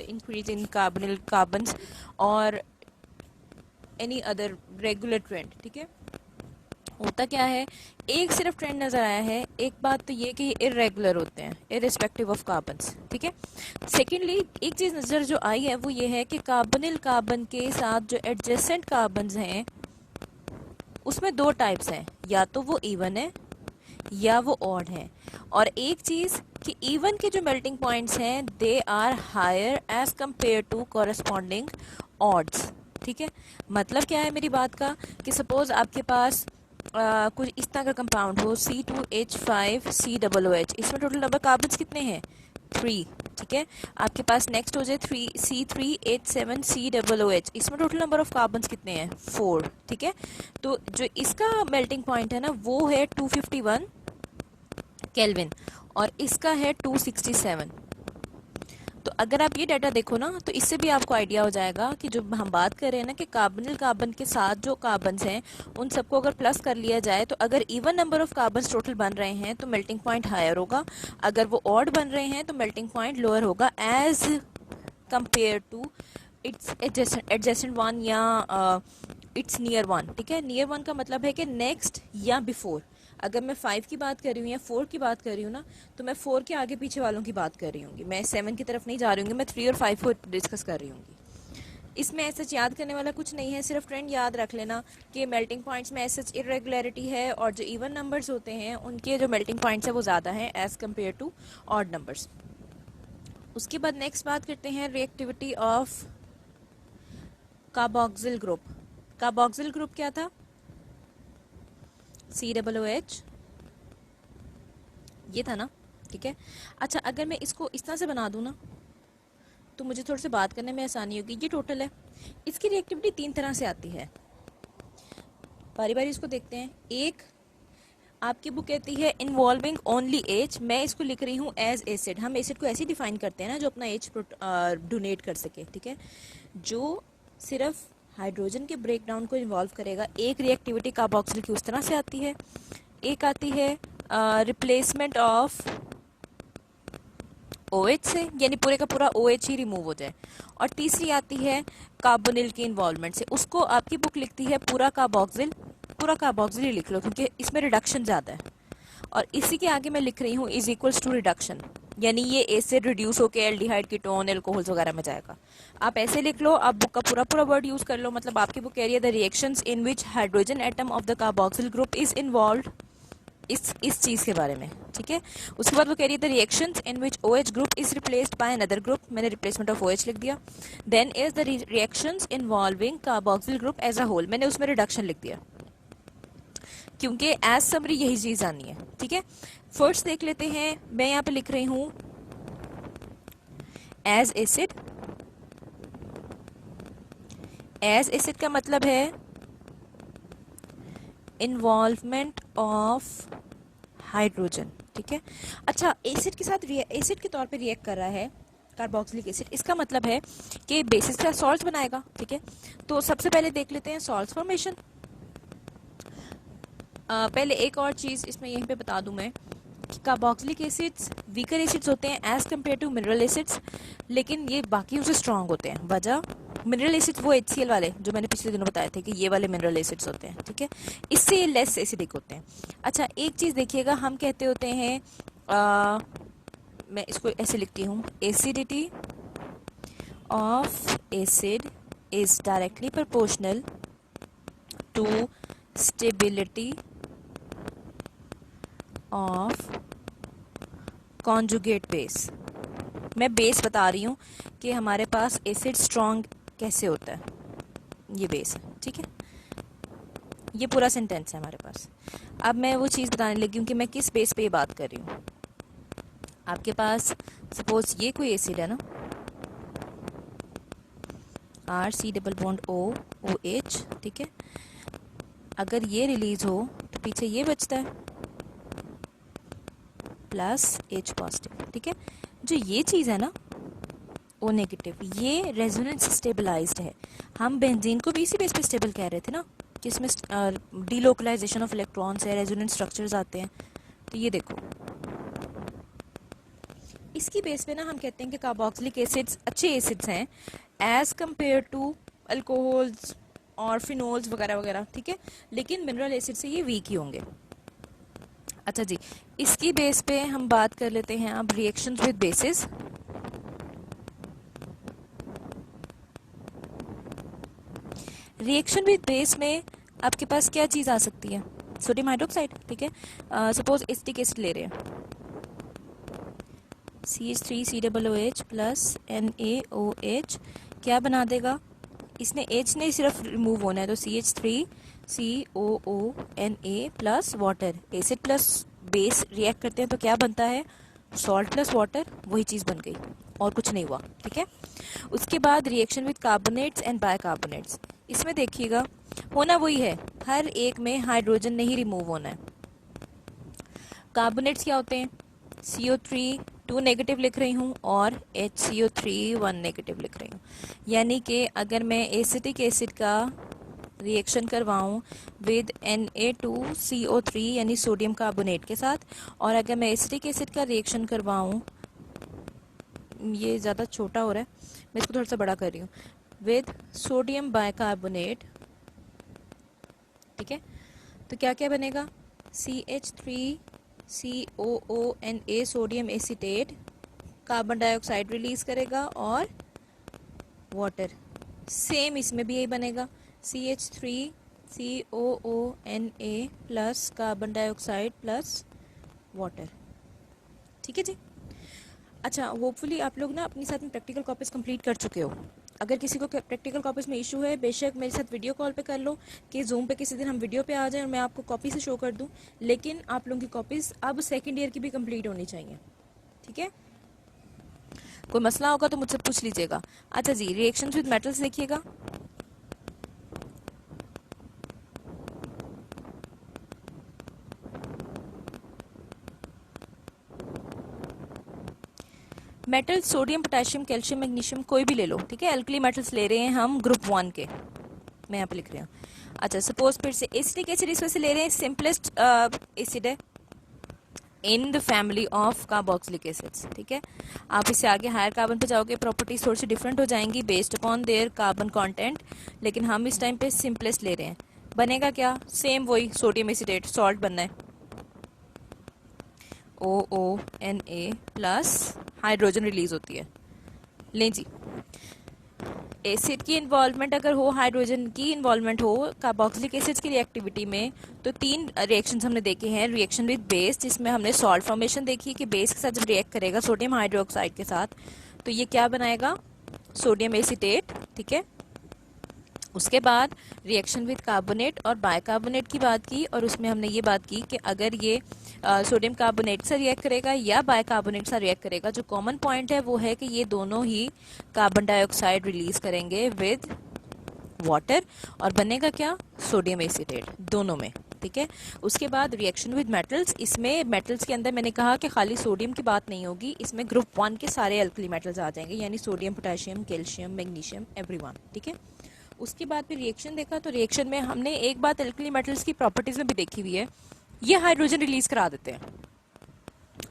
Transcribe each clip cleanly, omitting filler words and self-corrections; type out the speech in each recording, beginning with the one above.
increase in carbonyl carbons or any other regular trend. ठीक है, होता क्या है, एक सिर्फ ट्रेंड नजर आया है, एक बात तो ये कि ये इरेगुलर होते हैं इरिस्पेक्टिव ऑफ कार्बन्स. ठीक है, सेकेंडली एक चीज नजर जो आई है वो ये है कि कार्बोनिल कार्बन के साथ जो एडजेसेंट कार्बन्स हैं उसमें दो टाइप्स हैं, या तो वो इवन है या वो ऑड है. और एक चीज कि इवन के जो मेल्टिंग पॉइंट्स हैं they are higher as compare to corresponding odds. ठीक है, मतलब क्या है मेरी बात का कि सपोज आपके पास कुछ इस तरह का कंपाउंड हो C2H5COOH, इसमें टोटल नंबर कार्बन्स कितने हैं 3. ठीक है, आपके पास नेक्स्ट हो जाए C3H7COOH, इसमें टोटल नंबर ऑफ कार्बन्स कितने हैं 4. ठीक है, तो जो इसका मेल्टिंग पॉइंट है ना वो है 251 केल्विन और इसका है 267. तो अगर आप ये डाटा देखो ना तो इससे भी आपको आइडिया हो जाएगा कि जो हम बात कर रहे हैं ना कि कार्बोनिल कार्बन के साथ जो कार्बन्स हैं उन सबको अगर प्लस कर लिया जाए तो अगर even number of carbons total बन रहे हैं तो मेल्टिंग पॉइंट हायर होगा, अगर वो ऑड बन रहे हैं तो मेल्टिंग पॉइंट लोअर होगा as compare to its adjacent one या इट्स नियर वन. ठीक है, नियर वन का मतलब है कि नेक्स्ट या बिफोर. अगर मैं 5 की बात कर रही हूँ या 4 की बात कर रही हूँ ना तो मैं 4 के आगे पीछे वालों की बात कर रही हूँ, मैं 7 की तरफ नहीं जा रही हूँ, मैं 3 और 5 को डिस्कस कर रही हूँ. इसमें ऐसा याद करने वाला कुछ नहीं है, सिर्फ ट्रेंड याद रख लेना कि मेल्टिंग पॉइंट्स में ऐसा इरेगुलरिटी है और जो इवन नंबर्स होते हैं उनके जो मेल्टिंग पॉइंट्स है वो ज़्यादा हैं as compare to odd numbers. उसके बाद नेक्स्ट बात करते हैं reactivity of carboxyl group. Carboxyl group क्या था COOH, ये था ना. ठीक है, अच्छा अगर मैं इसको इस तरह से बना दूं ना तो मुझे थोड़ी सी बात करने में आसानी होगी. ये टोटल है, इसकी रिएक्टिविटी 3 तरह से आती है, बारी बारी इसको देखते हैं. एक आपकी बुक कहती है इन्वॉल्विंग ओनली H, मैं इसको लिख रही हूँ एज एसिड. हम एसिड को ऐसे डिफाइन करते हैं ना जो अपना H डोनेट कर सके. ठीक है, जो सिर्फ हाइड्रोजन के ब्रेकडाउन को इन्वॉल्व करेगा. एक रिएक्टिविटी कार्बोक्सिल की उस तरह से आती है, एक आती है रिप्लेसमेंट ऑफ OH से, यानी पूरे का पूरा OH ही रिमूव हो जाए, और तीसरी आती है कार्बोनिल की इन्वॉल्वमेंट से. उसको आपकी बुक लिखती है पूरा कार्बोक्सिल ही लिख लो क्योंकि इसमें रिडक्शन ज़्यादा है. और इसी के आगे मैं लिख रही हूँ इज इक्वल्स टू रिडक्शन, यानी ये एसिड रिड्यूस होकर एल्डिहाइड कीटोन एल्कोहल्स वगैरह में जाएगा. आप ऐसे लिख लो, आप बुक का पूरा वर्ड यूज कर लो. मतलब आपकी बुक कह रही है the reactions in which hydrogen atom of the carboxyl group is involved, इस चीज के बारे में. ठीक है, उसके बाद वो कह रही है the reactions in which OH group is replaced by another group, मैंने रिप्लेसमेंट ऑफ OH लिख दिया. Then is the reactions involving carboxyl group as a whole, मैंने उसमें रिडक्शन लिख दिया क्योंकि एज समरी यही चीज आनी है. ठीक है, फर्स्ट देख लेते हैं. मैं यहाँ पे लिख रही हूं एज एसिड. एज एसिड का मतलब है इन्वॉल्वमेंट ऑफ हाइड्रोजन. ठीक है, अच्छा एसिड के साथ एसिड के तौर पे रिएक्ट कर रहा है कार्बोक्सिलिक एसिड, इसका मतलब है कि बेसिस का सॉल्ट बनाएगा. ठीक है, तो सबसे पहले देख लेते हैं सॉल्ट फॉर्मेशन. पहले एक और चीज़ इसमें यहीं पे बता दूं मैं कि कार्बोक्सिलिक एसिड्स वीकर एसिड्स होते हैं as compare to mineral acids, लेकिन ये बाकी उनसे स्ट्रांग होते हैं. वजह, मिनरल एसिड्स वो HCl वाले जो मैंने पिछले दिनों बताए थे कि ये वाले मिनरल एसिड्स होते हैं. ठीक है, इससे ये लेस एसिडिक होते हैं. अच्छा एक चीज़ देखिएगा, हम कहते होते हैं मैं इसको ऐसे लिखती हूँ acidity of acid is directly proportional to stability of conjugate base. मैं बेस बता रही हूँ कि हमारे पास एसिड स्ट्रॉन्ग कैसे होता है, ये बेस है. ठीक है, ये पूरा सेंटेंस है हमारे पास. अब मैं वो चीज़ बताने लगी हूँ कि मैं किस बेस पे ये बात कर रही हूँ. आपके पास सपोज ये कोई एसिड है ना RC≡OOH. ठीक है, अगर ये रिलीज हो तो पीछे ये बचता है प्लस H पॉजिटिव. ठीक है, जो ये चीज़ है ना O नेगेटिव, ये रेजोनेंस स्टेबलाइज्ड है. हम बेंजीन को भी इसी बेस पे स्टेबल कह रहे थे ना कि इसमें डीलोकलाइजेशन ऑफ इलेक्ट्रॉन्स है, रेजोनेंस स्ट्रक्चर्स आते हैं. तो ये देखो इसकी बेस पे ना हम कहते हैं कि कार्बोक्सिलिक एसिड्स अच्छे एसिड्स हैं एज कंपेयर टू अल्कोहल्स और फिनोल्स वगैरह वगैरह, ठीक है, लेकिन मिनरल एसिड से ये वीक ही होंगे। अच्छा जी, इसकी बेस पे हम बात कर लेते हैं अब reactions with basis. Reaction with base में आपके पास क्या चीज़ आ सकती है? सोडियम हाइड्रोक्साइड, ठीक है। सपोज एसिटिक एसिड ले रहे हैं, CH3COOH प्लस NaOH क्या बना देगा? इसने H नहीं सिर्फ रिमूव होना है, तो CH3COONA plus water, acid plus base react करते हैं तो क्या बनता है? सॉल्ट प्लस वाटर, वही चीज़ बन गई और कुछ नहीं हुआ, ठीक है। उसके बाद reaction with carbonates and bicarbonates, इसमें देखिएगा होना वही है, हर एक में हाइड्रोजन नहीं रिमूव होना है। कार्बोनेट्स क्या होते हैं? CO3 2 नेगेटिव लिख रही हूँ और HCO3 1 नेगेटिव लिख रही हूँ, यानी कि अगर मैं एसिटिक एसिड का रिएक्शन करवाऊँ विद Na2CO3 यानी सोडियम कार्बोनेट के साथ, और अगर मैं एसिटिक एसिड का रिएक्शन करवाऊँ, ये ज़्यादा छोटा हो रहा है, मैं इसको थोड़ा सा बड़ा कर रही हूँ, विद सोडियम बाइकार्बोनेट, ठीक है, तो क्या क्या बनेगा? CH3COONA sodium acetate carbon dioxide release करेगा और वाटर, सेम इसमें भी यही बनेगा, CH3COONA plus carbon dioxide plus water, ठीक है जी। अच्छा, होपफुली आप लोग ना अपनी साथ में प्रैक्टिकल कॉपीज कंप्लीट कर चुके हो। अगर किसी को प्रैक्टिकल कॉपीज में इशू है, बेशक मेरे साथ वीडियो कॉल पे कर लो, कि जूम पे किसी दिन हम वीडियो पे आ जाएं और मैं आपको कॉपी से शो कर दूं, लेकिन आप लोगों की कॉपीज अब सेकंड ईयर की भी कंप्लीट होनी चाहिए, ठीक है। कोई मसला होगा तो मुझसे पूछ लीजिएगा। अच्छा जी, रिएक्शंस विद मेटल्स देखिएगा। Metal sodium potassium calcium magnesium कोई भी ले लो, ठीक है, एल्कली मेटल्स ले रहे हैं हम ग्रुप 1 के, मैं यहाँ पे लिख रही हूँ। अच्छा, सपोज फिर से एसिटिक एसिड इस वजह से ले रहे हैं, सिंपलेस्ट एसिड है in the family of carboxylic acids, ठीक है। आप इससे आगे हायर कार्बन पे जाओगे, प्रॉपर्टीज थोड़ी सी डिफरेंट हो जाएंगी based upon their carbon content, लेकिन हम इस टाइम पे सिंपलेस्ट ले रहे हैं। बनेगा क्या? सेम वही सोडियम एसिटेट, सॉल्ट बनना है, OONA प्लस हाइड्रोजन रिलीज होती है। लें जी, एसिड की इन्वॉल्वमेंट अगर हो, हाइड्रोजन की इन्वॉल्वमेंट हो कार्बोक्सिलिक एसिड्स की रिएक्टिविटी में, तो 3 रिएक्शंस हमने देखे हैं। रिएक्शन विद बेस, जिसमें हमने सॉल्ट फॉर्मेशन देखी कि बेस के साथ जब रिएक्ट करेगा सोडियम हाइड्रोक्साइड के साथ, तो ये क्या बनाएगा? सोडियम एसीटेट, ठीक है। उसके बाद रिएक्शन विद कार्बोनेट और बाइकार्बोनेट की बात की, और उसमें हमने ये बात की कि अगर ये सोडियम कार्बोनेट से रिएक्ट करेगा या बाइकार्बोनेट से रिएक्ट करेगा, जो कॉमन पॉइंट है वो है कि ये दोनों ही कार्बन डाइऑक्साइड रिलीज करेंगे विद वाटर, और बनेगा क्या? सोडियम एसीटेट दोनों में, ठीक है। उसके बाद रिएक्शन विद मेटल्स, इसमें मेटल्स के अंदर मैंने कहा कि खाली सोडियम की बात नहीं होगी, इसमें ग्रुप 1 के सारे अल्कली मेटल्स आ जाएंगे, यानी sodium potassium calcium magnesium everyone, ठीक है। उसके बाद फिर रिएक्शन देखा, तो रिएक्शन में हमने एक बात अल्कली मेटल्स की प्रॉपर्टीज में भी देखी हुई है, ये हाइड्रोजन रिलीज करा देते हैं।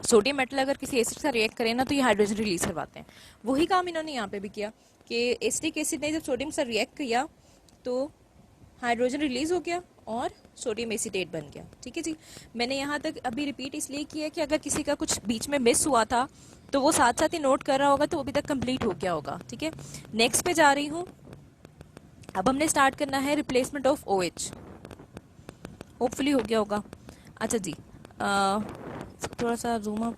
सोडियम मेटल अगर किसी एसिड से रिएक्ट करे ना, तो ये हाइड्रोजन रिलीज करवाते हैं। वही काम इन्होंने यहाँ पे भी किया कि एसिटिक एसिड ने जब सोडियम से रिएक्ट किया तो हाइड्रोजन रिलीज हो गया और सोडियम एसीटेट बन गया, ठीक है जी। मैंने यहाँ तक अभी रिपीट इसलिए किया कि अगर किसी का कुछ बीच में मिस हुआ था तो वो साथ साथ ही नोट कर रहा होगा, तो वो अभी तक कंप्लीट हो गया होगा, ठीक है। नेक्स्ट पे जा रही हूँ। अब हमने स्टार्ट करना है रिप्लेसमेंट ऑफ OH, होपफुली हो गया होगा। अच्छा जी, थोड़ा सा zoom up,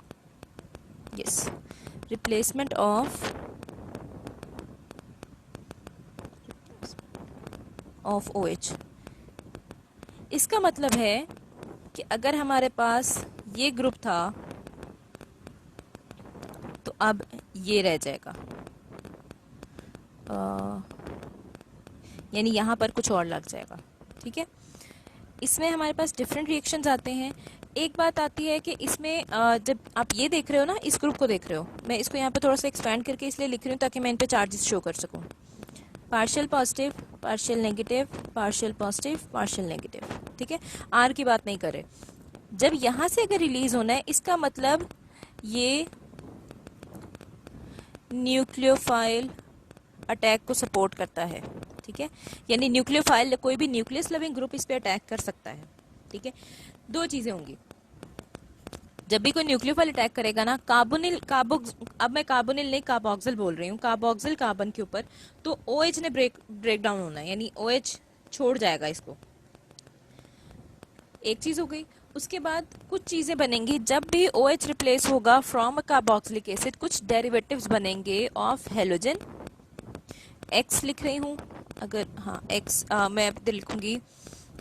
yes, replacement of OH। इसका मतलब है कि अगर हमारे पास ये ग्रुप था तो अब ये रह जाएगा, यानी यहाँ पर कुछ और लग जाएगा, ठीक है। इसमें हमारे पास डिफरेंट रिएक्शंस आते हैं। एक बात आती है कि इसमें जब आप ये देख रहे हो ना, इस ग्रुप को देख रहे हो, मैं इसको यहाँ पे थोड़ा सा एक्सपेंड करके इसलिए लिख रही हूँ ताकि मैं इन पे चार्जेस शो कर सकूँ। Partial positive, partial negative, partial positive, partial negative, ठीक है। आर की बात नहीं करे। जब यहाँ से अगर रिलीज होना है, इसका मतलब ये न्यूक्लियोफाइल अटैक को सपोर्ट करता है, ठीक है, यानी न्यूक्लियोफाइल कोई भी न्यूक्लियस लविंग ग्रुप इस पे अटैक कर सकता है, ठीक है। दो चीजें होंगी, जब भी कोई न्यूक्लियोफाइल अटैक करेगा ना, कार्बोनिल अब मैं कार्बोनिल नहीं कार्बोक्सिल बोल रही हूँ, कार्बोक्सिल कार्बन के ऊपर, तो OH ने ब्रेक डाउन होना है, यानी OH छोड़ जाएगा इसको। एक चीज हो गई। उसके बाद कुछ चीजें बनेंगी, जब भी OH रिप्लेस होगा फ्रॉम अ कार्बोक्सिलिक एसिड, कुछ डेरिवेटिव्स बनेंगे ऑफ हेलोजन। X लिख रही हूँ, अगर हाँ X मैं अब लिखूंगी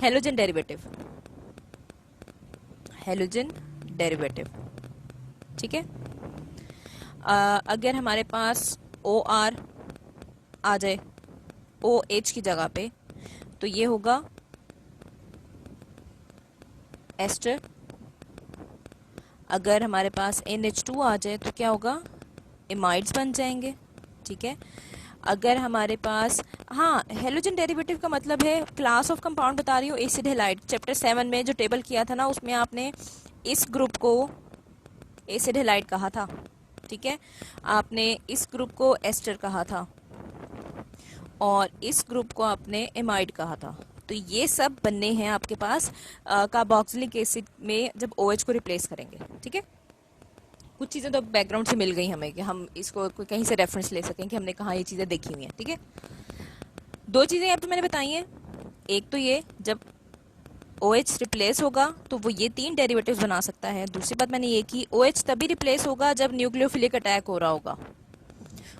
हेलोजन डेरिवेटिव, हेलोजन डेरिवेटिव, ठीक है। अगर हमारे पास OR आ जाए OH की जगह पे, तो ये होगा एस्टर। अगर हमारे पास NH2 आ जाए तो क्या होगा, इमाइड्स बन जाएंगे, ठीक है। अगर हमारे पास, हाँ, हेलोजन डेरिवेटिव का मतलब है क्लास ऑफ कंपाउंड बता रही हूँ, एसिड हैलाइड, चैप्टर 7 में जो टेबल किया था ना, उसमें आपने इस ग्रुप को एसिड हैलाइड कहा था, ठीक है, आपने इस ग्रुप को एस्टर कहा था और इस ग्रुप को आपने एमाइड कहा था। तो ये सब बनने हैं आपके पास कार्बोक्सिलिक एसिड में जब OH को रिप्लेस करेंगे, ठीक है। कुछ चीज़ें तो बैकग्राउंड से मिल गई हमें कि हम इसको कहीं से रेफरेंस ले सकें कि हमने कहाँ ये चीज़ें देखी हुई हैं, ठीक है। दो चीज़ें यहाँ पे मैंने बताई हैं, एक तो ये जब OH रिप्लेस होगा तो वो ये 3 डेरिवेटिव्स बना सकता है। दूसरी बात मैंने ये की, OH तभी रिप्लेस होगा जब न्यूक्लियोफिलिक अटैक हो रहा होगा,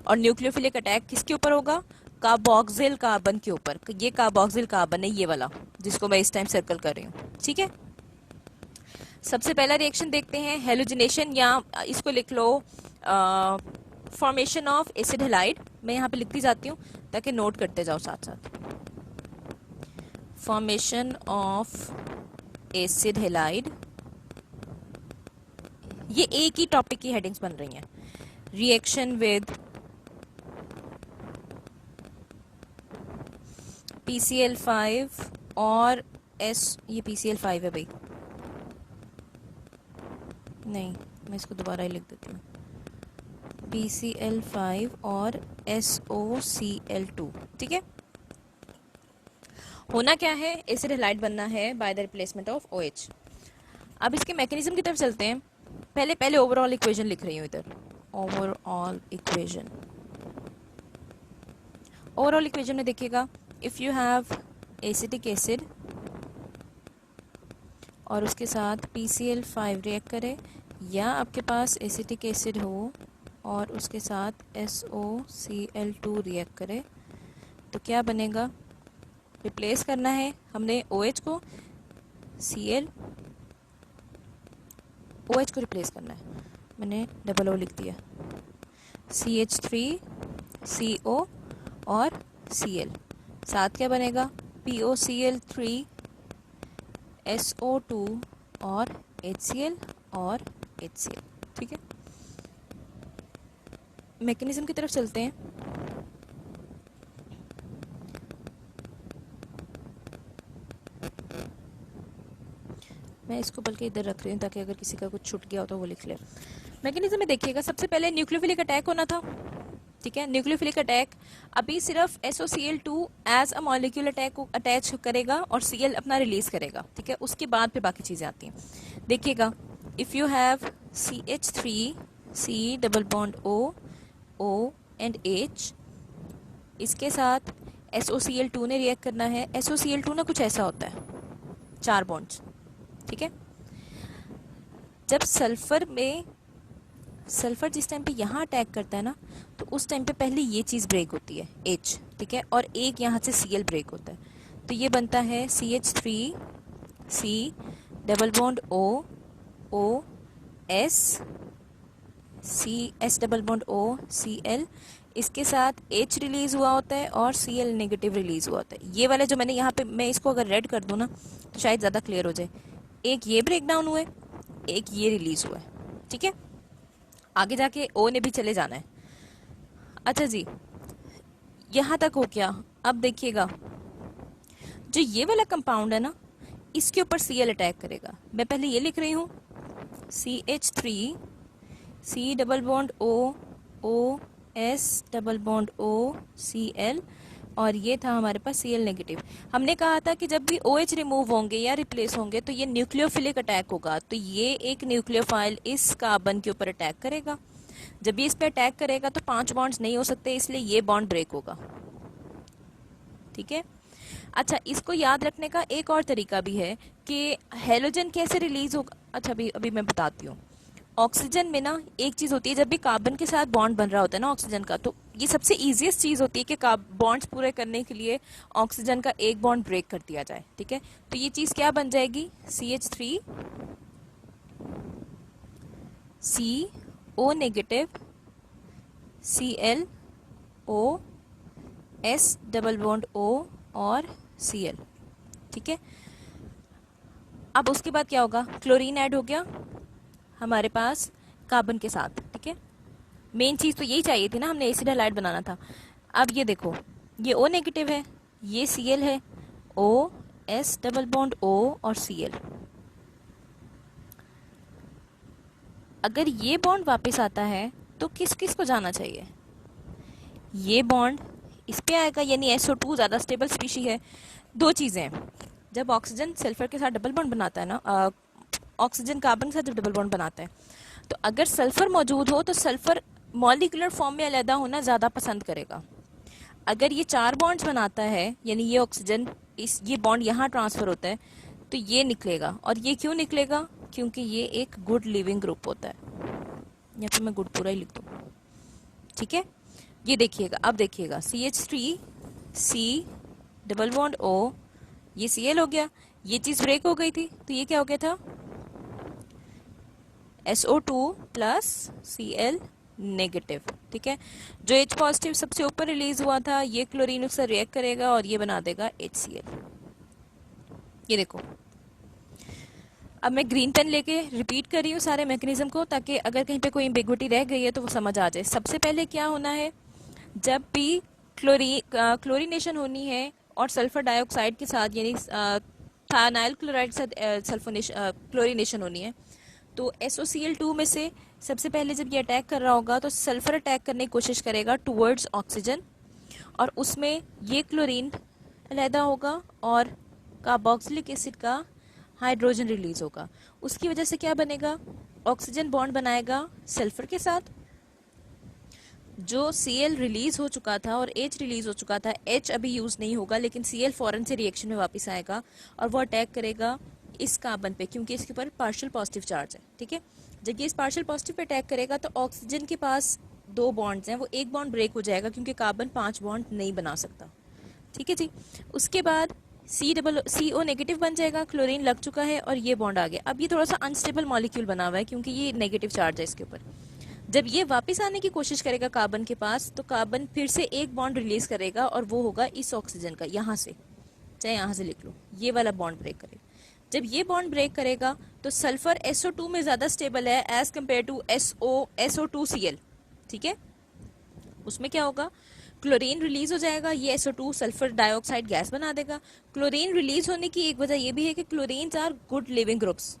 और न्यूक्लियोफिलिक अटैक किसके ऊपर होगा, कार्बोक्सिल कार्बन के ऊपर। ये कार्बोक्सिल कार्बन है, ये वाला जिसको मैं इस टाइम सर्कल कर रही हूँ, ठीक है। सबसे पहला रिएक्शन देखते हैं, हेलोजिनेशन, या इसको लिख लो फॉर्मेशन ऑफ एसिड हैलाइड। मैं यहाँ पे लिखती जाती हूँ ताकि नोट करते जाओ साथ साथ। फॉर्मेशन ऑफ एसिड हैलाइड, ये एक ही टॉपिक की हेडिंग्स बन रही हैं। रिएक्शन विद PCl5 और ये PCl5 है भाई, नहीं मैं इसको दोबारा ही लिख देती हूँ, PCl5 और SOCl2, ठीक है। होना क्या है, एसिड हैलाइड बनना है by the replacement of OH। अब इसके मैकेनिज्म की तरफ चलते हैं। पहले ओवरऑल इक्वेशन लिख रही हूँ इधर, ओवरऑल इक्वेशन में देखिएगा, if you have acetic acid और उसके साथ PCl5 रिएक्ट करे, या आपके पास एसिटिक एसिड हो और उसके साथ SOCl2 रिएक्ट करे, तो क्या बनेगा, रिप्लेस करना है हमने OH को, OH को रिप्लेस करना है, मैंने डबल O लिख दिया, CH3CO और Cl, साथ क्या बनेगा, POCl3 SO2 और HCl और HCl, ठीक है। मैकेनिज्म की तरफ चलते हैं। मैं इसको बल्कि इधर रख रही हूँ ताकि अगर किसी का कुछ छूट गया हो तो वो लिख ले। मैकेनिज्म में देखिएगा, सबसे पहले न्यूक्लियोफिलिक अटैक होना था, ठीक है। न्यूक्लियोफिलिक अटैक अभी सिर्फ SOCl2 as a molecule attack को अटैच करेगा और Cl अपना रिलीज करेगा, ठीक है। उसके बाद फिर बाकी चीजें आती हैं। देखिएगा, if you have CH3 C double bond O and H, इसके साथ SOCl2 ने रिएक्ट करना है। SOCl2 ना कुछ ऐसा होता है, 4 बॉन्ड्स, ठीक है। जब सल्फर जिस टाइम पे यहाँ अटैक करता है ना, तो उस टाइम पे पहले ये चीज़ ब्रेक होती है H, ठीक है, और एक यहाँ से Cl ब्रेक होता है, तो ये बनता है CH3 C double bond O S double bond O Cl, इसके साथ H रिलीज हुआ होता है और Cl नेगेटिव रिलीज हुआ होता है। ये वाले जो मैंने यहाँ पे, मैं इसको अगर रेड कर दूँ ना तो शायद ज़्यादा क्लियर हो जाए, एक ये ब्रेक डाउन हुआ है, एक ये रिलीज हुआ है, ठीक है। आगे जाके O ने भी चले जाना है। अच्छा जी, यहाँ तक हो गया। अब देखिएगा, जो ये वाला कंपाउंड है ना, इसके ऊपर Cl अटैक करेगा। मैं पहले ये लिख रही हूँ, CH3 C double bond O S double bond O C L, और ये था हमारे पास सी एल नेगेटिव। हमने कहा था कि जब भी OH रिमूव होंगे या रिप्लेस होंगे तो ये न्यूक्लियोफिलिक अटैक होगा, तो ये एक न्यूक्लियोफाइल इस कार्बन के ऊपर अटैक करेगा। जब ये इस पे अटैक करेगा तो 5 बॉन्ड्स नहीं हो सकते, इसलिए ये बॉन्ड ब्रेक होगा। ठीक है। अच्छा, इसको याद रखने का एक और तरीका भी है कि हेलोजन कैसे रिलीज होगा। अच्छा, अभी अभी मैं बताती हूँ। ऑक्सीजन में ना एक चीज होती है, जब भी कार्बन के साथ बॉन्ड बन रहा होता है ना ऑक्सीजन का, तो ये सबसे इजीएस्ट चीज होती है कि बॉन्ड्स पूरे करने के लिए ऑक्सीजन का एक बॉन्ड ब्रेक कर दिया जाए। ठीक है, तो ये चीज क्या बन जाएगी, CH3 CO negative ClO S double bond O और Cl। ठीक है, अब उसके बाद क्या होगा, क्लोरीन ऐड हो गया हमारे पास कार्बन के साथ। ठीक है, मेन चीज तो यही चाहिए थी ना, हमने एसिड हैलाइड बनाना था। अब ये देखो, ये O नेगेटिव है, ये Cl है, O S double bond O और Cl। अगर ये बॉन्ड वापस आता है तो किस किस को जाना चाहिए, ये बॉन्ड इस पे आएगा, यानी SO2 ज्यादा स्टेबल स्पीशी है। दो चीजें हैं, जब ऑक्सीजन सल्फर के साथ डबल बॉन्ड बनाता है ना, ऑक्सीजन कार्बन के साथ जब डबल बॉन्ड बनाता है, तो अगर सल्फर मौजूद हो तो सल्फर मॉलिक्यूलर फॉर्म में अलग होना ज्यादा पसंद करेगा। अगर ये 4 बॉन्ड्स बनाता है, यानी ये ऑक्सीजन ये बॉन्ड यहाँ ट्रांसफर होता है, तो ये निकलेगा। और ये क्यों निकलेगा, क्योंकि ये एक गुड लिविंग ग्रुप होता है, या फिर मैं गुड पूरा ही लिख दूँ। ठीक है, ये देखिएगा, अब देखिएगा CH3 C double bond O, ये Cl हो गया, ये चीज ब्रेक हो गई थी, तो ये क्या हो गया था, SO2 प्लस Cl नेगेटिव। ठीक है, जो H पॉजिटिव सबसे ऊपर रिलीज हुआ था, ये क्लोरीन उससे रिएक्ट करेगा और ये बना देगा HCl। ये देखो, अब मैं ग्रीन पेन लेके रिपीट कर रही हूँ सारे मैकेनिज्म को, ताकि अगर कहीं पे कोई एम्बिग्विटी रह गई है तो वो समझ आ जाए। सबसे पहले क्या होना है, जब भी क्लोरीनेशन होनी है और सल्फर डाइऑक्साइड के साथ, यानी थानाइल क्लोराइड के साथ क्लोरीनेशन होनी है, तो SOCl2 में से सबसे पहले जब ये अटैक कर रहा होगा तो सल्फर अटैक करने की कोशिश करेगा टुवर्ड्स ऑक्सीजन, और उसमें ये क्लोरीन अलहदा होगा और कार्बोक्सिलिक एसिड का हाइड्रोजन रिलीज होगा। उसकी वजह से क्या बनेगा, ऑक्सीजन बॉन्ड बनाएगा सल्फर के साथ, जो Cl रिलीज हो चुका था और H रिलीज हो चुका था, H अभी यूज नहीं होगा, लेकिन Cl फौरन से रिएक्शन में वापस आएगा और वो अटैक करेगा इस कार्बन पे, क्योंकि इसके ऊपर पार्शियल पॉजिटिव चार्ज है। ठीक है, जब ये इस पार्शियल पॉजिटिव पे अटैक करेगा तो ऑक्सीजन के पास 2 बॉन्ड्स हैं, वो एक बॉन्ड ब्रेक हो जाएगा, क्योंकि कार्बन 5 बॉन्ड नहीं बना सकता। ठीक है जी, उसके बाद CO नेगेटिव बन जाएगा, क्लोरीन लग चुका है और ये बॉन्ड आ गया। अब ये थोड़ा सा अनस्टेबल मॉलिक्यूल बना हुआ है, क्योंकि ये नेगेटिव चार्ज है इसके ऊपर। जब ये वापस आने की कोशिश करेगा कार्बन के पास, तो कार्बन फिर से एक बॉन्ड रिलीज करेगा और वो होगा इस ऑक्सीजन का, यहाँ से, चाहे यहाँ से लिख लो, ये वाला बॉन्ड ब्रेक करेगा। जब ये बॉन्ड ब्रेक करेगा तो सल्फर SO2 में ज्यादा स्टेबल है एज कम्पेयर टू SO2Cl। ठीक है, उसमें क्या होगा, क्लोरीन रिलीज हो जाएगा, ये SO2 सल्फर डाइऑक्साइड गैस बना देगा। क्लोरीन रिलीज होने की एक वजह ये भी है कि chlorines are good leaving groups.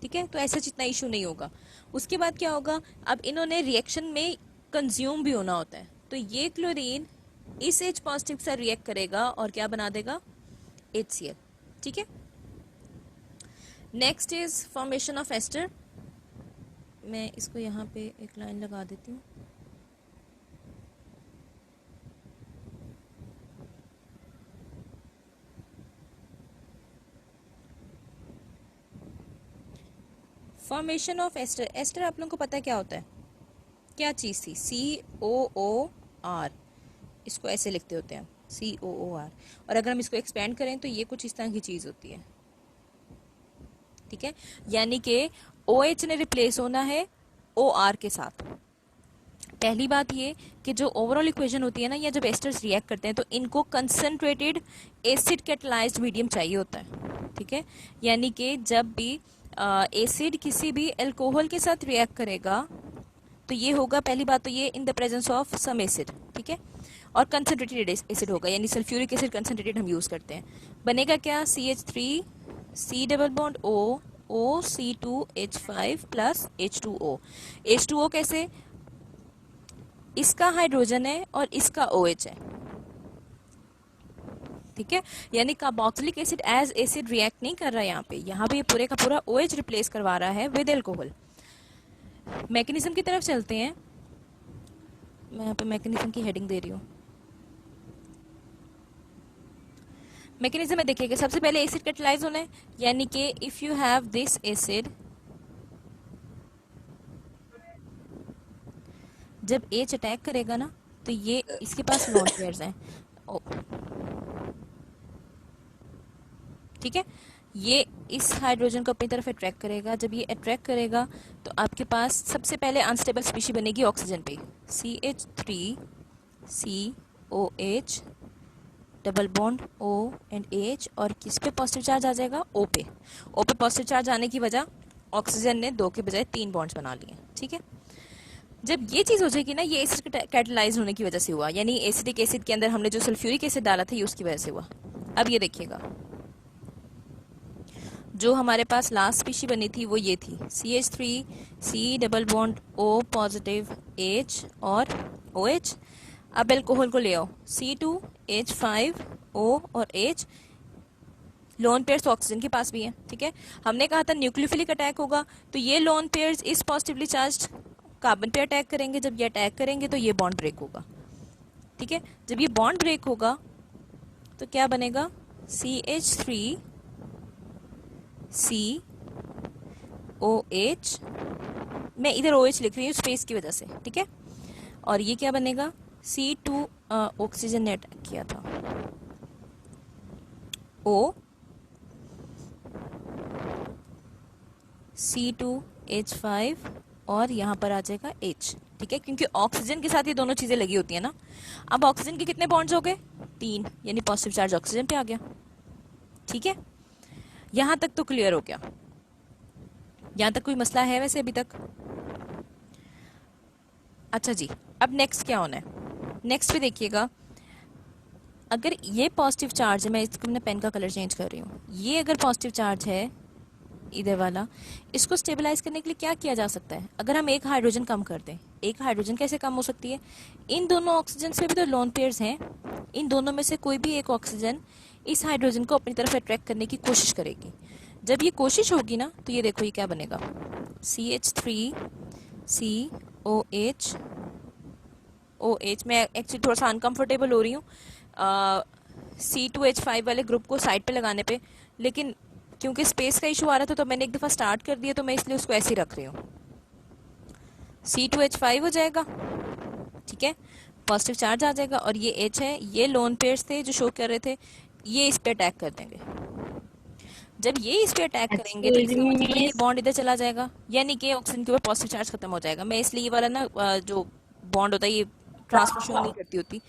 ठीक है, तो ऐसा जितना इशू नहीं होगा। उसके बाद क्या होगा, अब इन्होंने रिएक्शन में कंज्यूम भी होना होता है, तो ये क्लोरीन इस H पॉजिटिव से रिएक्ट करेगा और क्या बना देगा, HCl। ठीक है, next is formation of ester. मैं इसको यहाँ पे एक लाइन लगा देती हूँ। फॉर्मेशन ऑफ एस्टर, एस्टर आप लोगों को पता है क्या होता है, क्या चीज थी, COOR, इसको ऐसे लिखते होते हैं COOR, और अगर हम इसको एक्सपेंड करें तो ये कुछ इस तरह की चीज होती है। ठीक है, यानी कि OH ने रिप्लेस होना है OR के साथ। पहली बात ये कि जो ओवरऑल इक्वेशन होती है ना, या जब एस्टर्स रिएक्ट करते हैं तो इनको कंसंट्रेटेड एसिड कैटलाइज्ड मीडियम चाहिए होता है। ठीक है, यानी कि जब भी एसिड किसी भी अल्कोहल के साथ रिएक्ट करेगा तो ये होगा, पहली बात तो ये in the presence of some acid. ठीक है, और कंसंट्रेटेड एसिड होगा, यानी सल्फ्यूरिक एसिड कंसंट्रेटेड हम यूज करते हैं। बनेगा क्या, CH3 C double bond O OC2H5 plus H2O। H2O कैसे, इसका हाइड्रोजन है और इसका OH है, ठीक है। यानी carboxylic acid as acid react नहीं कर रहा है यहाँ पे ये पूरे का पूरा OH रिप्लेस करवा रहा है विद एल्कोहल। मैकेनिज्म की तरफ चलते हैं। मैं यहाँ पे मैकेनिज्म की हेडिंग दे रही हूँ। मैकेनिज्म में देखिएगा, सबसे पहले एसिड कैटलाइज होना है, यानी कि if you have this acid, जब H अटैक करेगा ना तो ये इसके पास लोन पेयर्स हैं, ठीक है। ये इस हाइड्रोजन को अपनी तरफ अट्रैक्ट करेगा। जब ये अट्रैक्ट करेगा तो आपके पास सबसे पहले अनस्टेबल स्पीशी बनेगी ऑक्सीजन पे, CH3COH double bond O and H, और किस पे पॉजिटिव चार्ज आ जाएगा, O पे। O पे पॉजिटिव चार्ज आने की वजह ऑक्सीजन ने 2 के बजाय 3 बॉन्ड्स बना लिए, ठीक है। जब ये चीज हो जाएगी ना, ये एसिड कैटलाइज होने की वजह से हुआ, यानी एसिडिक एसिड के अंदर हमने जो सल्फ्यूरिक एसिड डाला था ये उसकी वजह से हुआ। अब ये देखिएगा, जो हमारे पास लास्ट स्पीशी बनी थी वो ये थी, CH3C double bond O positive H और OH। अब एल्कोहल को ले आओ, C2H5O और H, लोन पेयर्स ऑक्सीजन के पास भी है, ठीक है। हमने कहा था न्यूक्लियोफिलिक अटैक होगा, तो ये लोन पेयर्स इस पॉजिटिवली चार्ज कार्बन पे अटैक करेंगे। जब ये अटैक करेंगे तो ये बॉन्ड ब्रेक होगा, ठीक है। जब ये बॉन्ड ब्रेक होगा तो क्या बनेगा, CH3COH, मैं इधर OH लिख रही हूँ स्पेस की वजह से, ठीक है। और ये क्या बनेगा, C2, ऑक्सीजन ने अटैक किया था, O, C2H5 और यहाँ पर आ जाएगा H, ठीक है, क्योंकि ऑक्सीजन के साथ ये दोनों चीजें लगी होती है ना। अब ऑक्सीजन के कितने बॉन्ड्स हो गए, 3, यानी पॉजिटिव चार्ज ऑक्सीजन पे आ गया, ठीक है। यहां तक तो क्लियर हो गया। यहां तक कोई मसला है वैसे अभी तक? अच्छा जी, अब नेक्स्ट क्या होना है, नेक्स्ट पे देखिएगा, अगर ये पॉजिटिव चार्ज है, मैं इसको अपने पेन का कलर चेंज कर रही हूँ, ये अगर पॉजिटिव चार्ज है इधर वाला, इसको स्टेबलाइज करने के लिए क्या किया जा सकता है, अगर हम एक हाइड्रोजन कम कर दें। एक हाइड्रोजन कैसे कम हो सकती है, इन दोनों ऑक्सीजन से भी तो लोन पेयर्स हैं, इन दोनों में से कोई भी एक ऑक्सीजन इस हाइड्रोजन को अपनी तरफ अट्रैक्ट करने की कोशिश करेगी। जब ये कोशिश होगी ना तो ये देखो ये क्या बनेगा, CH3COH OH। मैं एक्चुअली थोड़ा सा अनकंफर्टेबल हो रही हूँ C2H5 वाले ग्रुप को साइड पे लगाने पे, लेकिन क्योंकि स्पेस का इशू आ रहा था तो मैंने एक दफा स्टार्ट कर दिया, तो मैं इसलिए उसको ऐसे ही रख रही हूँ। C2H5 हो जाएगा, ठीक है, पॉजिटिव चार्ज आ जाएगा, और ये H है, ये लोन पेयर्स थे जो शो कर रहे थे, ये इस पे अटैक कर देंगे। जब ये इस पे अटैक करेंगे तो इसका मतलब ये बॉन्ड इधर चला जाएगा, यानी कि ऑक्सीजन के ऊपर पॉजिटिव चार्ज खत्म हो जाएगा। मैं इसलिए ये वाला ना जो बॉन्ड होता है ये ट्रांसफर शो नहीं करती होती।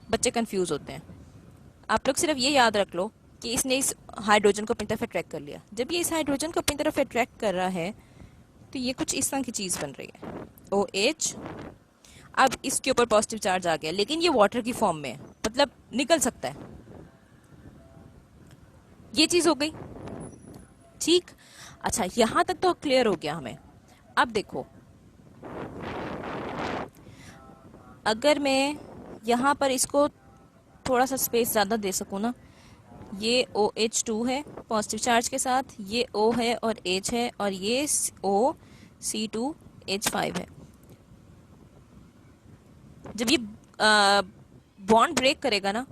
बच्चे कंफ्यूज होते हैं। आप लोग सिर्फ ये याद रख लो कि इसने इस हाइड्रोजन को अपनी तरफ अट्रैक्ट कर लिया। जब ये इस हाइड्रोजन को अपनी तरफ अट्रैक्ट कर रहा है तो ये कुछ इस तरह की चीज बन रही है, OH। अब इसके ऊपर पॉजिटिव चार्ज आ गया, लेकिन ये वाटर की फॉर्म में है, मतलब निकल सकता है। ये चीज हो गई, ठीक। अच्छा, यहां तक तो क्लियर हो गया हमें। अब देखो, अगर मैं यहां पर इसको थोड़ा सा स्पेस ज्यादा दे सकूं ना, ये OH2 है पॉजिटिव चार्ज के साथ, ये O है और H है, और ये O C2H5 है। जब ये बॉन्ड ब्रेक करेगा ना,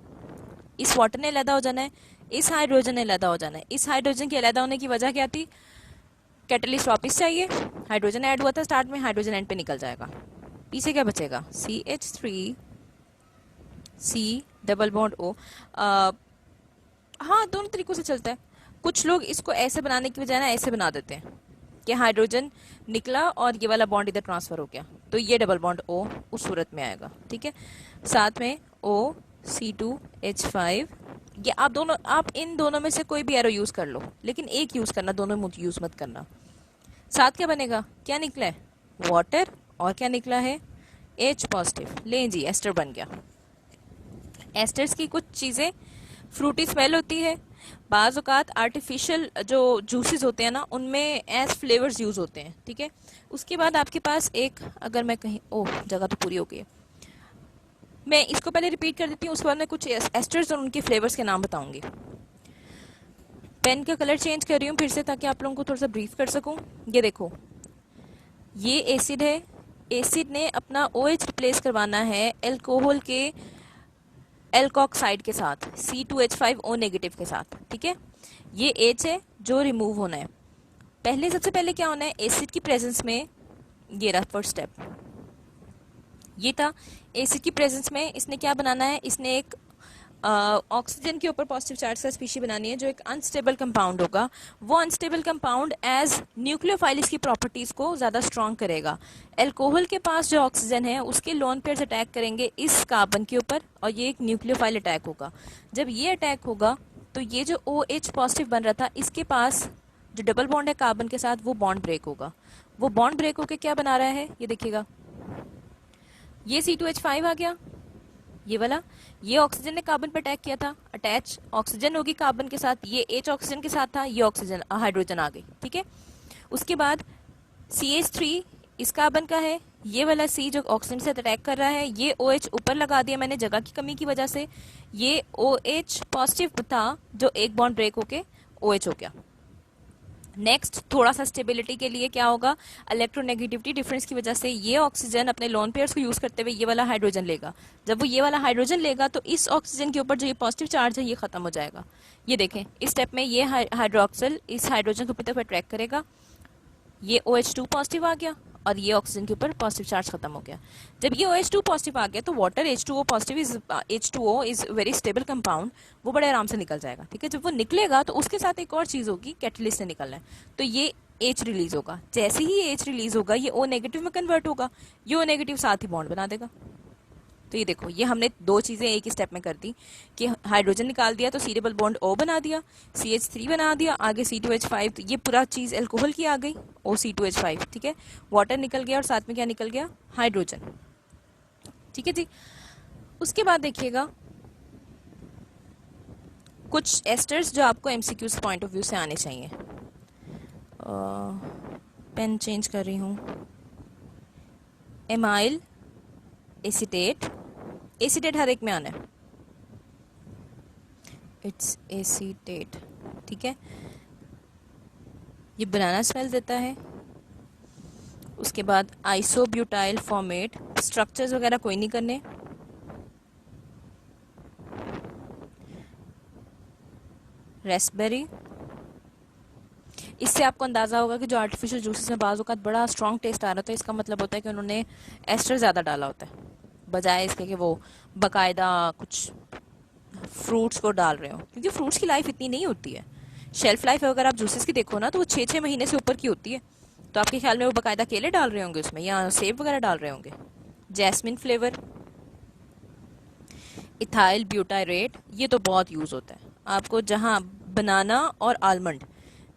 इस वाटर ने अलहदा हो जाना है, इस हाइड्रोजन ने अलहदा हो जाना है। इस हाइड्रोजन के अलहदा होने की वजह क्या थी, कैटलिस्ट वापिस चाहिए, हाइड्रोजन ऐड हुआ था स्टार्ट में, हाइड्रोजन एंड पे निकल जाएगा, पीछे क्या बचेगा, CH3C डबल बॉन्ड O। हाँ, दोनों तरीकों से चलता है। कुछ लोग इसको ऐसे बनाने की बजाय ना ऐसे बना देते हैं कि हाइड्रोजन निकला और ये वाला बॉन्ड इधर ट्रांसफर हो गया, तो ये डबल बॉन्ड O उस सूरत में आएगा, ठीक है। साथ में O C2H5, ये आप इन दोनों में से कोई भी एरो यूज कर लो, लेकिन एक यूज करना, दोनों यूज मत करना। साथ क्या बनेगा, क्या निकला है, वाटर, और क्या निकला है, H पॉजिटिव। ले जी, एस्टर बन गया। एस्टर्स की कुछ चीजें फ्रूटी स्मेल होती है, बाज़ औक़ात आर्टिफिशियल जो जूसेस होते हैं ना उनमें एज फ्लेवर्स यूज़ होते हैं, ठीक है। उसके बाद आपके पास एक, अगर मैं कहीं, ओह जगह तो पूरी हो गई है, मैं इसको पहले रिपीट कर देती हूँ, उसके बाद मैं कुछ एस्टर्स और उनके फ्लेवर्स के नाम बताऊंगी। पेन का कलर चेंज कर रही हूँ फिर से ताकि आप लोगों को थोड़ा सा ब्रीफ कर सकूँ। ये देखो, ये एसिड है, एसिड ने अपना OH रिप्लेस करवाना है एल्कोहल के एल्कोक्साइड के साथ, C2H5O नेगेटिव के साथ, ठीक है। ये H है जो रिमूव होना है। पहले सबसे पहले क्या होना है, एसिड की प्रेजेंस में, ये रहा फर्स्ट स्टेप, ये था एसिड की प्रेजेंस में इसने क्या बनाना है, इसने एक ऑक्सीजन के ऊपर पॉजिटिव चार्ज का स्पीशी बनानी है जो एक अनस्टेबल कंपाउंड होगा। वो अनस्टेबल कंपाउंड एज न्यूक्लियोफाइल इसकी प्रॉपर्टीज को ज़्यादा स्ट्रॉन्ग करेगा। एल्कोहल के पास जो ऑक्सीजन है उसके लोन पेयर्स अटैक करेंगे इस कार्बन के ऊपर और ये एक न्यूक्लियोफाइल अटैक होगा। जब ये अटैक होगा तो ये जो OH पॉजिटिव बन रहा था इसके पास जो डबल बॉन्ड है कार्बन के साथ वो बॉन्ड ब्रेक होगा। वो बॉन्ड ब्रेक होकर क्या बना रहा है, ये देखिएगा, ये C2H5 आ गया, ये वाला, ये ऑक्सीजन ने कार्बन पर अटैक किया था, अटैच ऑक्सीजन होगी कार्बन के साथ, ये H ऑक्सीजन के साथ था, ये ऑक्सीजन हाइड्रोजन आ गई, ठीक है। उसके बाद CH3 इस कार्बन का है, ये वाला C जो ऑक्सीजन से अटैक कर रहा है, ये OH ऊपर लगा दिया मैंने जगह की कमी की वजह से, ये OH पॉजिटिव था जो एक बॉन्ड ब्रेक होके OH हो गया। नेक्स्ट थोड़ा सा स्टेबिलिटी के लिए क्या होगा, इलेक्ट्रोनेगेटिविटी डिफरेंस की वजह से ये ऑक्सीजन अपने लोन पेयर्स को यूज करते हुए ये वाला हाइड्रोजन लेगा। जब वो ये वाला हाइड्रोजन लेगा तो इस ऑक्सीजन के ऊपर जो ये पॉजिटिव चार्ज है ये खत्म हो जाएगा। ये देखें इस स्टेप में ये हाइड्रोक्सिल इस हाइड्रोजन को अपनी तरफ अट्रैक्ट करेगा, ये OH2 पॉजिटिव आ गया और ये ऑक्सीजन के ऊपर पॉजिटिव चार्ज खत्म हो गया। जब ये OH2 पॉजिटिव आ गया तो water H2O positive is H2O is very stable compound, वो बड़े आराम से निकल जाएगा, ठीक है। जब वो निकलेगा तो उसके साथ एक और चीज होगी, कैटलिस्ट से निकलना है, तो ये H रिलीज होगा। जैसे ही H रिलीज होगा ये O नेगेटिव में कन्वर्ट होगा, ये O नेगेटिव साथ ही बॉन्ड बना देगा। तो ये देखो, ये हमने दो चीजें एक ही स्टेप में कर दी कि हाइड्रोजन निकाल दिया तो C डबल बॉन्ड O बना दिया, CH3 बना दिया, आगे C2H5, तो ये पूरा चीज एल्कोहल की आ गई, OC2H5, ठीक है। वाटर निकल गया और साथ में क्या निकल गया, हाइड्रोजन, ठीक है जी। उसके बाद देखिएगा कुछ एस्टर्स जो आपको MCQs पॉइंट ऑफ व्यू से आने चाहिए। पेन चेंज कर रही हूँ। एमाइल एसीटेट, एसीटेट हर एक में आना है, इट्स एसीटेट, ठीक है। ये बनाना स्मेल देता है। उसके बाद आइसोब्यूटाइल फॉर्मेट, स्ट्रक्चर्स वगैरह कोई नहीं करने। रेस्पबेरी, इससे आपको अंदाजा होगा कि जो आर्टिफिशियल जूसेस में बाज़ औक़ात बड़ा स्ट्रॉन्ग टेस्ट आ रहा था, इसका मतलब होता है कि उन्होंने एस्टर ज़्यादा डाला होता है बजाय इसके कि वो बाकायदा कुछ फ्रूट्स को डाल रहे हो, क्योंकि फ्रूट्स की लाइफ इतनी नहीं होती है। शेल्फ लाइफ अगर आप जूसेस की देखो ना तो वो 6-6 महीने से ऊपर की होती है। तो आपके ख्याल में वो बाकायदा केले डाल रहे होंगे उसमें या सेब वगैरह डाल रहे होंगे। जैस्मिन फ्लेवर, इथाइल ब्यूटायरेट, ये तो बहुत यूज़ होता है आपको, जहाँ बनाना और आलमंड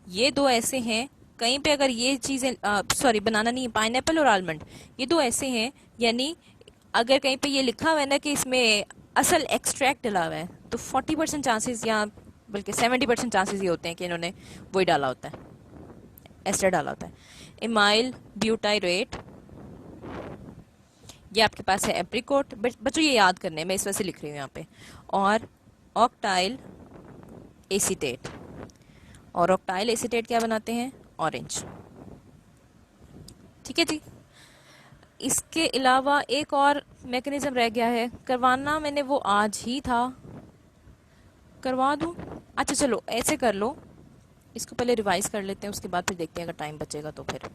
ये दो ऐसे हैं, कहीं पे अगर ये चीज़ें, सॉरी बनाना नहीं, पाइनएप्पल और आलमंड ये दो ऐसे हैं, यानी अगर कहीं पे ये लिखा हुआ है ना कि इसमें असल एक्सट्रैक्ट डला हुआ है तो 40% चांसेस या बल्कि 70% चांसेस ये होते हैं कि इन्होंने वही डाला होता है, एस्टर डाला होता है। इमाइल ब्यूटायरेट, ये आपके पास है एप्रिकॉट, बच्चों ये याद करने मैं इस वजह से लिख रही हूँ यहाँ पे, और ऑक्टाइल एसीटेट, और ऑक्टाइल एसीटेट क्या बनाते हैं, ऑरेंज, ठीक है जी। इसके अलावा एक और मैकेनिज्म रह गया है, करवाना मैंने वो आज ही था, करवा दूं, अच्छा चलो ऐसे कर लो, इसको पहले रिवाइज कर लेते हैं, उसके बाद फिर देखते हैं अगर टाइम बचेगा तो। फिर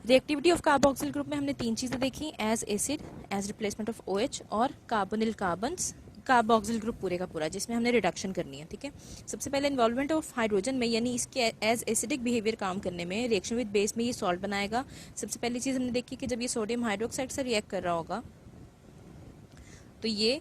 रिएक्टिविटी ऑफ कार्बोक्सिल ग्रुप में हमने 3 चीज़ें देखी, as acid, as replacement of OH, और कार्बोनिल कार्बन्स कार्बोक्सिल ग्रुप पूरे का पूरा, जिसमें हमने रिडक्शन करनी है, ठीक है। सबसे पहले इन्वॉल्वमेंट ऑफ हाइड्रोजन में, यानी इसके एज एसिडिक बिहेवियर काम करने में, रिएक्शन विद बेस में ये सॉल्ट बनाएगा। सबसे पहली चीज़ हमने देखी कि जब ये सोडियम हाइड्रोक्साइड से रिएक्ट कर रहा होगा तो ये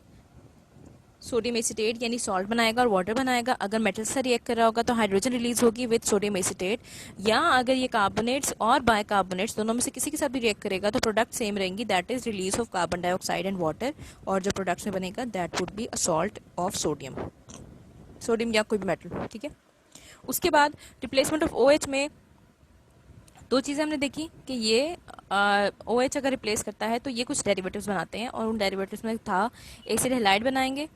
सोडियम एसीटेट यानी सॉल्ट बनाएगा और वाटर बनाएगा। अगर मेटल से रिएक्ट कर रहा होगा तो हाइड्रोजन रिलीज होगी विद सोडियम एसीटेट, या अगर ये कार्बोनेट्स और बाइकार्बोनेट्स दोनों में से किसी के साथ भी रिएक्ट करेगा तो प्रोडक्ट सेम रहेंगी, that is release of carbon dioxide and water, और जो प्रोडक्ट में बनेगा that would be a salt of sodium, sodium या कोई भी मेटल, ठीक है। उसके बाद रिप्लेसमेंट ऑफ OH में दो चीज़ें हमने देखी कि ये OH अगर रिप्लेस करता है तो ये कुछ डेरिवेटिव्स बनाते हैं, और उन डेरिवेटिव्स में था एसिड हैलाइड बनाएंगे,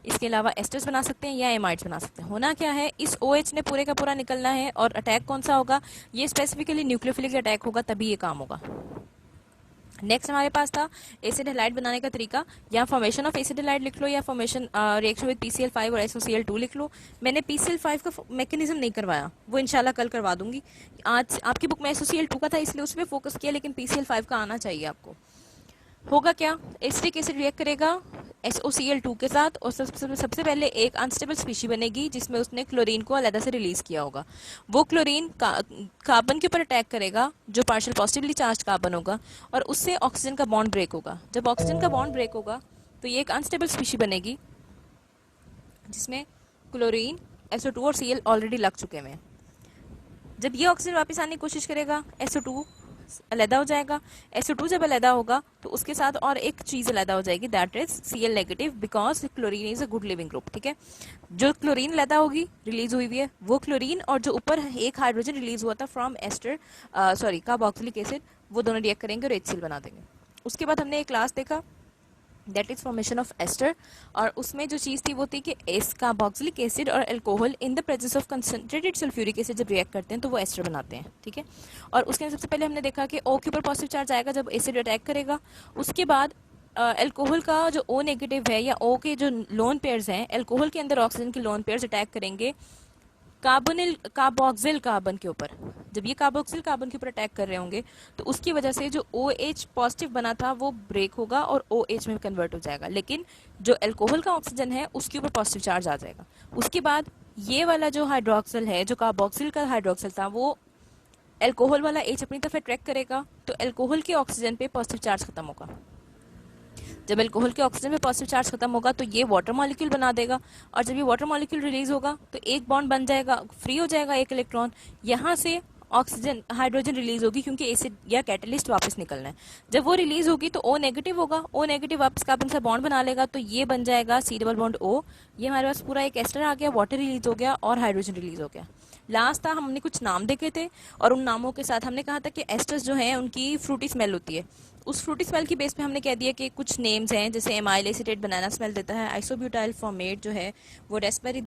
इसके अलावा एस्टर्स बना सकते हैं या एमाइड्स बना सकते हैं। होना क्या है, इस OH ने पूरे का पूरा निकलना है, और अटैक कौन सा होगा, ये स्पेसिफिकली न्यूक्लियोफिलिक अटैक होगा, तभी ये काम होगा। नेक्स्ट हमारे पास था एसिड हैलाइड बनाने का तरीका, या फॉर्मेशन ऑफ एसिड हैलाइड लिख लो या फॉर्मेशन रिएक्शन विद PCl5 और SOCl2 लिख लो। मैंने PCl5 का मैकेनिज्म नहीं करवाया, वो इंशाल्लाह कल करवा दूंगी। आज आपकी बुक में SOCl2 का था इसलिए उस पर फोकस किया, लेकिन PCl5 का आना चाहिए आपको। होगा क्या, एसिटिक एसिड रिएक्ट करेगा SOCl2 के साथ, और सबसे पहले एक अनस्टेबल स्पीशी बनेगी जिसमें उसने क्लोरीन को अलग से रिलीज किया होगा। वो क्लोरीन कार्बन के ऊपर अटैक करेगा जो पार्शियल पॉजिटिवली चार्ज कार्बन होगा, और उससे ऑक्सीजन का बॉन्ड ब्रेक होगा। जब ऑक्सीजन का बॉन्ड ब्रेक होगा तो ये एक अनस्टेबल स्पीशी बनेगी जिसमें क्लोरीन SO2 और Cl ऑलरेडी लग चुके हैं। जब ये ऑक्सीजन वापस आने की कोशिश करेगा SO2 अलहदा हो जाएगा, SO2 जब अलहदा होगा तो उसके साथ और एक चीज अलहदा हो जाएगी, that is Cl negative, because chlorine is a good leaving group, ठीक है। जो क्लोरीन अलहदा होगी रिलीज हुई है वो क्लोरीन, और जो ऊपर एक हाइड्रोजन रिलीज हुआ था फ्रॉम एस्टर कार्बोक्सिलिक एसिड, वो दोनों रिएक्ट करेंगे और HCl बना देंगे। उसके बाद हमने एक क्लास देखा that is formation of ester, और उसमें जो चीज़ थी वो थी कि कार्बोक्सिलिक एसिड और alcohol in the presence of concentrated sulphuric acid जब रिएक्ट करते हैं तो वो एस्टर बनाते हैं, ठीक है। और उसके सबसे पहले हमने देखा कि O के ऊपर पॉजिटिव चार्ज आएगा जब एसिड अटैक करेगा। उसके बाद अल्कोहल का जो O नेगेटिव है या O के जो लोन पेयर्स हैं, अल्कोहल के अंदर ऑक्सीजन के लोन पेयर्स अटैक करेंगे कार्बोक्सिल कार्बन के ऊपर। जब ये कार्बोक्सिल कार्बन के ऊपर अटैक कर रहे होंगे तो उसकी वजह से जो OH पॉजिटिव बना था वो ब्रेक होगा और OH में कन्वर्ट हो जाएगा, लेकिन जो अल्कोहल का ऑक्सीजन है उसके ऊपर पॉजिटिव चार्ज आ जाएगा। उसके बाद ये वाला जो हाइड्रोक्सिल है, जो कार्बोक्सिल का हाइड्रोक्सिल था, वो अल्कोहल वाला H अपनी तरफ अट्रैक्ट करेगा तो अल्कोहल के ऑक्सीजन पे पॉजिटिव चार्ज खत्म होगा। जब अल्कोहल के ऑक्सीजन में पॉजिटिव चार्ज खत्म होगा तो ये वाटर मॉलिक्यूल बना देगा, और जब ये वाटर मॉलिक्यूल रिलीज होगा तो एक बॉन्ड बन जाएगा, फ्री हो जाएगा एक इलेक्ट्रॉन, यहाँ से ऑक्सीजन हाइड्रोजन रिलीज होगी क्योंकि एसिड या कैटलिस्ट वापस निकलना है। जब वो रिलीज होगी तो O नेगेटिव होगा, O नेगेटिव वापस कार्बन से बॉन्ड बना लेगा तो ये बन जाएगा C डबल बॉन्ड O। ये हमारे पास पूरा एक एस्टर आ गया, वाटर रिलीज हो गया और हाइड्रोजन रिलीज हो गया। लास्ट था हमने कुछ नाम देखे थे, और उन नामों के साथ हमने कहा था कि एस्टर्स जो हैं उनकी फ्रूटी स्मेल होती है। उस फ्रूटी स्मेल की बेस पे हमने कह दिया कि कुछ नेम्स हैं, जैसे एमाइल एसिटेट बनाना स्मेल देता है, आइसोब्यूटाइल फॉर्मेट जो है वो रेस्पेरी